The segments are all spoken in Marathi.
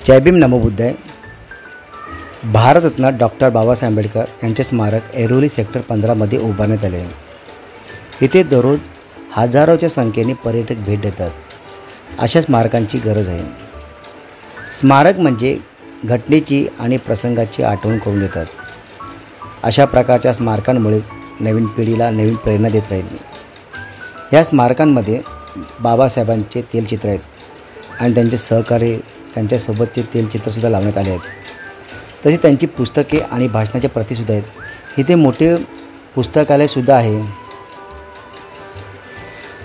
जय भीम नमो बुद्धाय। भारतरत्न डॉक्टर बाबासाहेब आंबेडकर यांचे स्मारक ऐरोली सेक्टर 15 मध्ये उभारण्यात आले आहे। इथे दररोज हजारोच्या संख्येने पर्यटक भेट देतात। अशा स्मारकांची गरज आहे। स्मारक म्हणजे घटनेची आणि प्रसंगाची आठवण करून देतात। अशा प्रकारच्या स्मारकांमुळे नवीन पिढीला नवीन प्रेरणा देत राहील। या स्मारकांमध्ये बाबासाहेबांचे तेलचित्र आहेत आणि त्यांचे सहकारी त्यांच्यासोबतचे तेलचित्रसुद्धा लावण्यात आले आहेत। तसेच त्यांची पुस्तके आणि भाषणाच्या प्रतिसुद्धा आहेत। इथे मोठे पुस्तकालयसुद्धा आहे।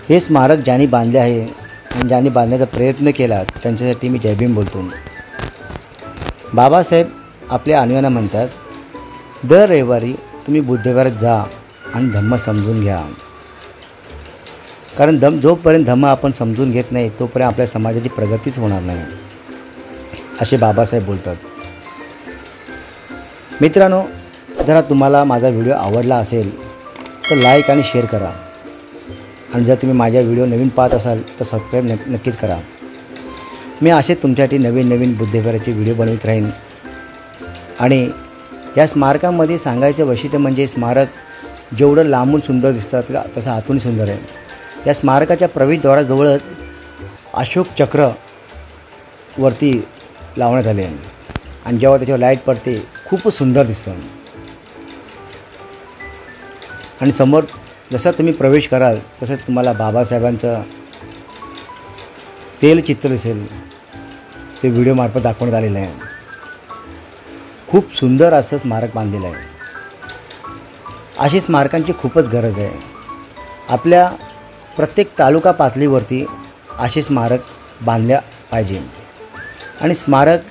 हे स्मारक ज्यांनी बांधले आहे आणि ज्यांनी बांधण्याचा प्रयत्न केला त्यांच्यासाठी मी जय भीम बोलतो। बाबासाहेब आपल्या अनुयायांना म्हणतात, दर रविवारी तुम्ही बुद्धविहारात जा आणि धम्म समजून घ्या। कारण जोपर्यंत धम्म आपण समजून घेत नाही तोपर्यंत आपल्या समाजाची प्रगतीच होणार नाही, असे बाबासाहेब बोलतात। मित्रांनो, जर तुम्हाला माझा व्हिडिओ आवडला असेल तर लाईक आणि शेअर करा आणि जर तुम्ही माझा व्हिडिओ नवीन पाहत असाल तर सबस्क्राईब नक्कीच करा। मी असे तुमच्यासाठी नवीन बुद्धविहाराचे व्हिडिओ बनवित राहीन। आणि या स्मारकामध्ये सांगायचं वैशिष्ट्य म्हणजे स्मारक जेवढं लांबून सुंदर दिसतात तसं आतून सुंदर आहे। या स्मारकाच्या प्रवेशद्वाराजवळच अशोक चक्र वरती लावण्यात आले आणि जेव्हा त्याच्यावर लाईट पडते खूप सुंदर दिसतं। आणि समोर जसं तुम्ही प्रवेश कराल तसं तुम्हाला बाबासाहेबांचं तेलचित्र दिसेल। ते व्हिडिओमार्फत दाखवण्यात आलेलं आहे। खूप सुंदर असं स्मारक बांधलेलं आहे। अशी स्मारकांची खूपच गरज आहे। आपल्या प्रत्येक तालुका पातळीवरती असे स्मारक बांधल्या पाहिजे। आणि स्मारक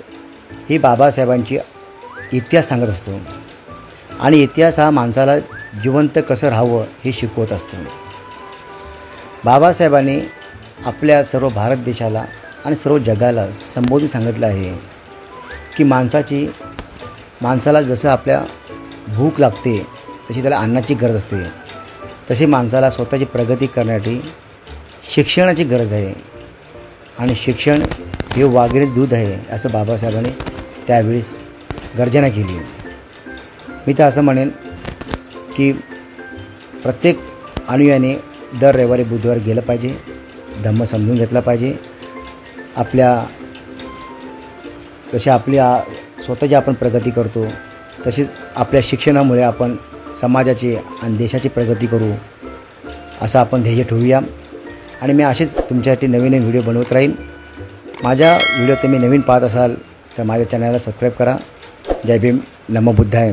ही बाबासाहेबांची इतिहास सांगत असतो आणि इतिहास हा माणसाला जिवंत कसं राहावं हे शिकवत असतो। बाबासाहेबांनी आपल्या सर्व भारत देशाला आणि सर्व जगाला संबोधून सांगितलं आहे की माणसाला जसं आपल्या भूक लागते तशी त्याला अन्नाची गरज असते, तशी माणसाला स्वतःची प्रगती करण्यासाठी शिक्षणाची गरज आहे। आणि शिक्षण हे वाघिणी दूध आहे असं बाबासाहेबांनी त्यावेळेस गर्जना केली। मी तर असं म्हणेन की प्रत्येक अनुयायाने दर रविवारी बुधवार गेलं पाहिजे, धम्म समजून घेतला पाहिजे। जशी आपल्या स्वतःची आपण प्रगती करतो तशीच आपल्या शिक्षणामुळे आपण समाजाची आणि देशाची प्रगती करू असं आपण ध्येय ठेवूया। आणि मी असेच तुमच्यासाठी नवीन व्हिडिओ बनवत राहीन। माझ्या व्हिडिओ तुम्ही नवीन पाहत असाल तर माझ्या चॅनलला सबस्क्राईब करा। जय भीम नमो बुद्धाय।